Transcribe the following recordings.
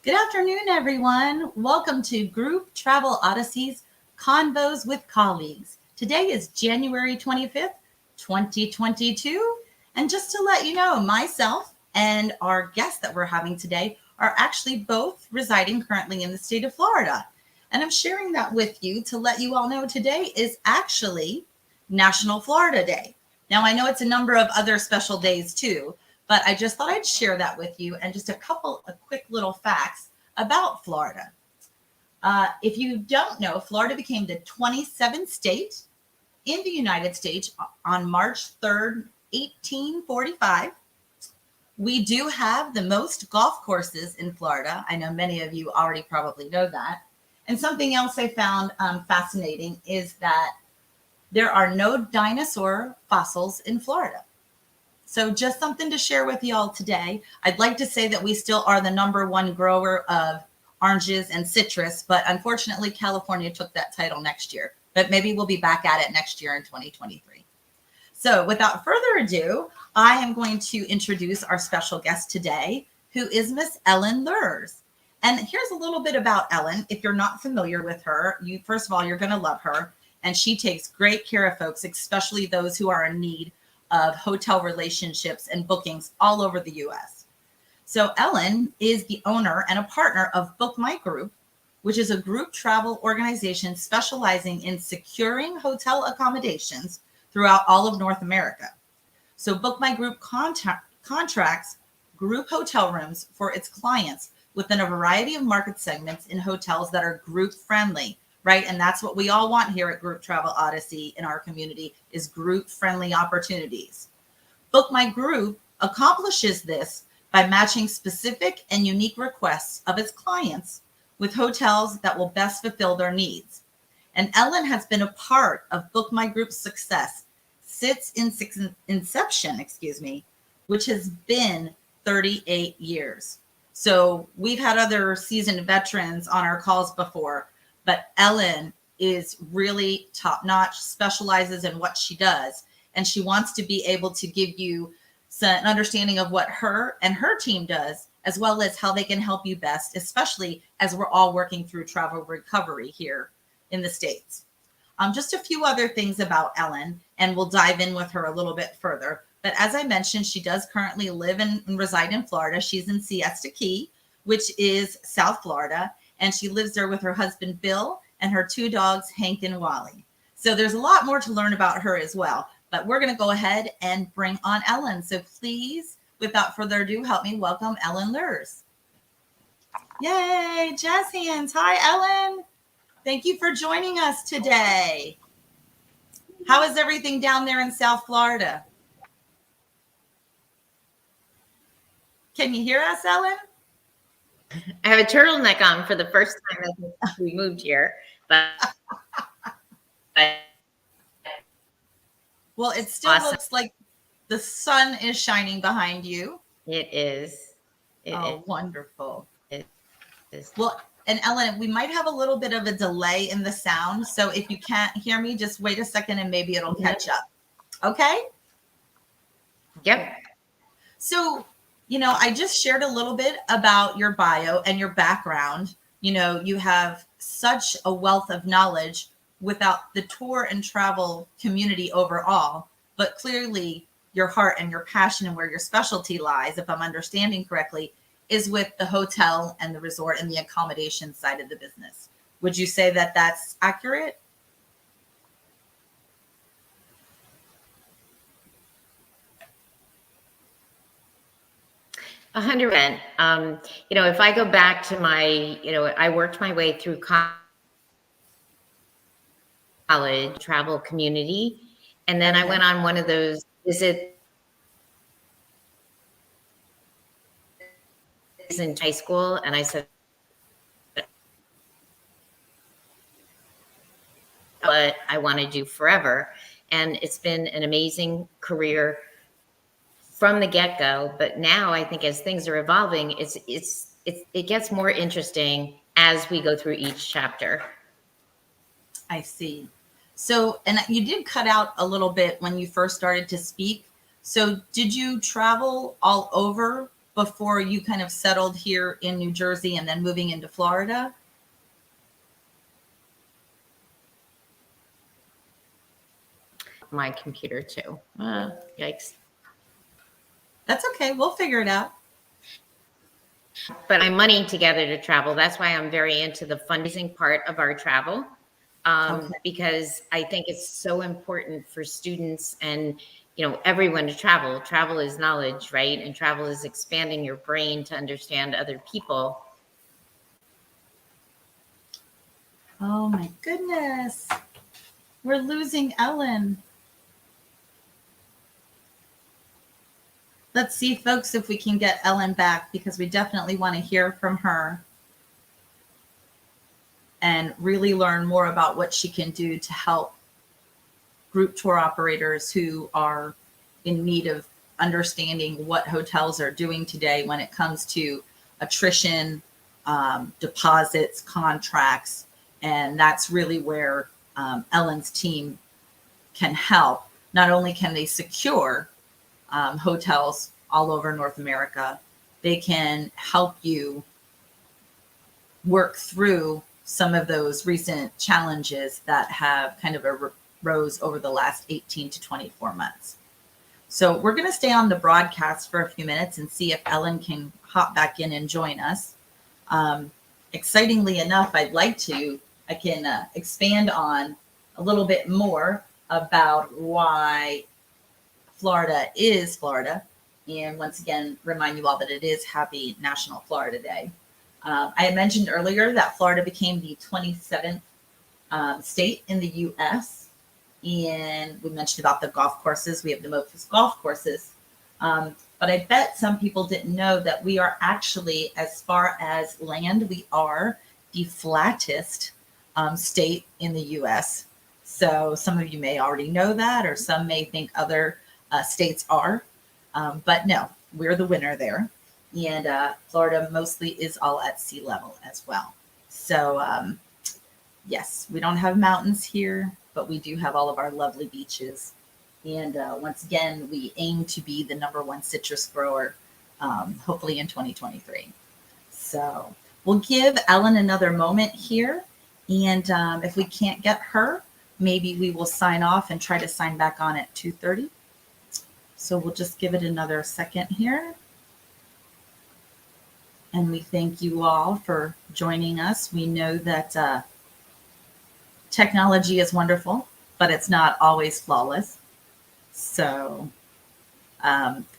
Good afternoon, everyone. Welcome to Group Travel Odyssey's Convos with Colleagues. Today is January 25th, 2022. And just to let you know, myself and our guests that we're having today are actually both residing currently in the state of Florida. And I'm sharing that with you to let you all know today is actually National Florida Day. Now, I know it's a number of other special days too, but I just thought I'd share that with you and just a couple of quick little facts about Florida. If you don't know, Florida became the 27th state in the United States on March 3rd, 1845. We do have the most golf courses in Florida. I know many of you already probably know that. And something else I found fascinating is that there are no dinosaur fossils in Florida. So just something to share with you all today. I'd like to say that we still are the #1 grower of oranges and citrus, but unfortunately, California took that title next year. But maybe we'll be back at it next year in 2023. So without further ado, I am going to introduce our special guest today, who is Miss Ellen Lurz. And here's a little bit about Ellen. If you're not familiar with her, first of all, you're going to love her. And she takes great care of folks, especially those who are in need of hotel relationships and bookings all over the U.S. So Ellen is the owner and a partner of BookMyGroup, which is a group travel organization specializing in securing hotel accommodations throughout all of North America. So BookMyGroup contracts group hotel rooms for its clients within a variety of market segments in hotels that are group friendly, right? And that's what we all want here at Group Travel Odyssey in our community is group friendly opportunities. BookMyGroup accomplishes this by matching specific and unique requests of its clients with hotels that will best fulfill their needs. And Ellen has been a part of BookMyGroup's success since inception, which has been 38 years. So we've had other seasoned veterans on our calls before, but Ellen is really top-notch, specializes in what she does, and she wants to be able to give you an understanding of what her and her team does, as well as how they can help you best, especially as we're all working through travel recovery here in the States. Just a few other things about Ellen, and we'll dive in with her a little bit further. But as I mentioned, she does currently live and reside in Florida. She's in Siesta Key, which is South Florida, and she lives there with her husband, Bill, and her 2 dogs, Hank and Wally. So there's a lot more to learn about her as well, but we're going to go ahead and bring on Ellen. So please, without further ado, help me welcome Ellen Lurz. Yay, jazz hands. Hi, Ellen. Thank you for joining us today. How is everything down there in South Florida? Can you hear us, Ellen? I have a turtleneck on for the first time since we moved here, but well, it still awesome. Looks like the sun is shining behind you. It is. It is. Wonderful. It is. Well, and Ellen, we might have a little bit of a delay in the sound, so if you can't hear me, just wait a second and maybe it'll catch up. Okay? Yep. So, I just shared a little bit about your bio and your background. You have such a wealth of knowledge without the tour and travel community overall, but clearly your heart and your passion and where your specialty lies, if I'm understanding correctly, is with the hotel and the resort and the accommodation side of the business. Would you say that that's accurate? A 100%. If I go back to my, I worked my way through college, travel community, and then I went on one of those visits in high school, and I said, what I want to do forever. And it's been an amazing career from the get-go, but now I think as things are evolving, it gets more interesting as we go through each chapter. I see. So, and you did cut out a little bit when you first started to speak. So did you travel all over before you kind of settled here in New Jersey and then moving into Florida? My computer too. Yikes. That's okay. We'll figure it out. But I'm money together to travel. That's why I'm very into the fundraising part of our travel. Okay. Because I think it's so important for students and, you know, everyone to travel. Travel is knowledge, right? And travel is expanding your brain to understand other people. Oh my goodness. We're losing Ellen. Let's see, folks, if we can get Ellen back, because we definitely want to hear from her and really learn more about what she can do to help group tour operators who are in need of understanding what hotels are doing today when it comes to attrition, deposits, contracts. And that's really where Ellen's team can help. Not only can they secure hotels all over North America, they can help you work through some of those recent challenges that have kind of arose over the last 18 to 24 months. So we're going to stay on the broadcast for a few minutes and see if Ellen can hop back in and join us. Excitingly enough, I can expand on a little bit more about why Florida is Florida. And once again, remind you all that it is Happy National Florida Day. I had mentioned earlier that Florida became the 27th state in the U.S. And we mentioned about the golf courses. We have the most golf courses. But I bet some people didn't know that we are actually, as far as land, we are the flattest state in the U.S. So some of you may already know that, or some may think other states are. But no, we're the winner there. And Florida mostly is all at sea level as well. So yes, we don't have mountains here, but we do have all of our lovely beaches. And once again, we aim to be the #1 citrus grower, hopefully in 2023. So we'll give Ellen another moment here. And if we can't get her, maybe we will sign off and try to sign back on at 2:30. So we'll just give it another second here. And we thank you all for joining us. We know that technology is wonderful, but it's not always flawless. So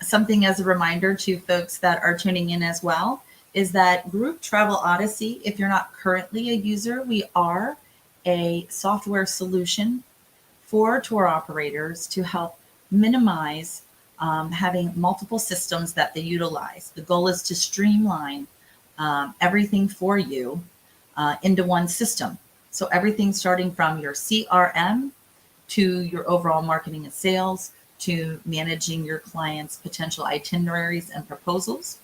something as a reminder to folks that are tuning in as well is that Group Travel Odyssey, if you're not currently a user, we are a software solution for tour operators to help minimize having multiple systems that they utilize. The goal is to streamline everything for you into one system. So everything starting from your CRM to your overall marketing and sales, to managing your clients' potential itineraries and proposals,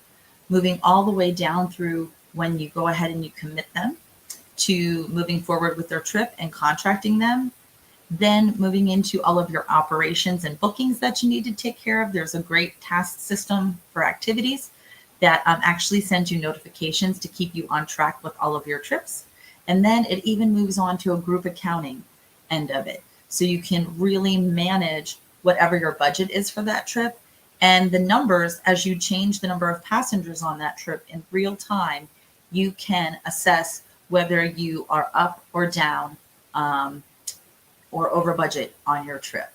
moving all the way down through when you go ahead and you commit them, to moving forward with their trip and contracting them, then moving into all of your operations and bookings that you need to take care of. There's a great task system for activities that actually sends you notifications to keep you on track with all of your trips. And then it even moves on to a group accounting end of it. So you can really manage whatever your budget is for that trip. And the numbers, as you change the number of passengers on that trip in real time, you can assess whether you are up or down or over budget on your trip.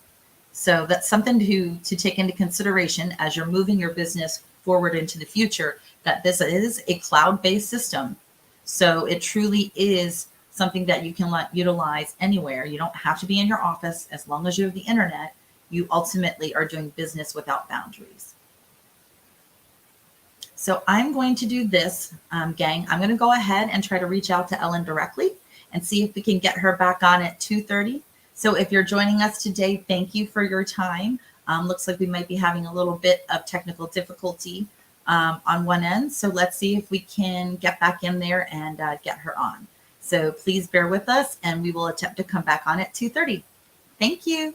So that's something to take into consideration as you're moving your business forward into the future, that this is a cloud-based system. So it truly is something that you can utilize anywhere. You don't have to be in your office. As long as you have the internet, you ultimately are doing business without boundaries. So I'm going to do this, gang. I'm going to go ahead and try to reach out to Ellen directly and see if we can get her back on at 2:30. So if you're joining us today, thank you for your time. Looks like we might be having a little bit of technical difficulty on one end. So let's see if we can get back in there and get her on. So please bear with us, and we will attempt to come back on at 2:30. Thank you.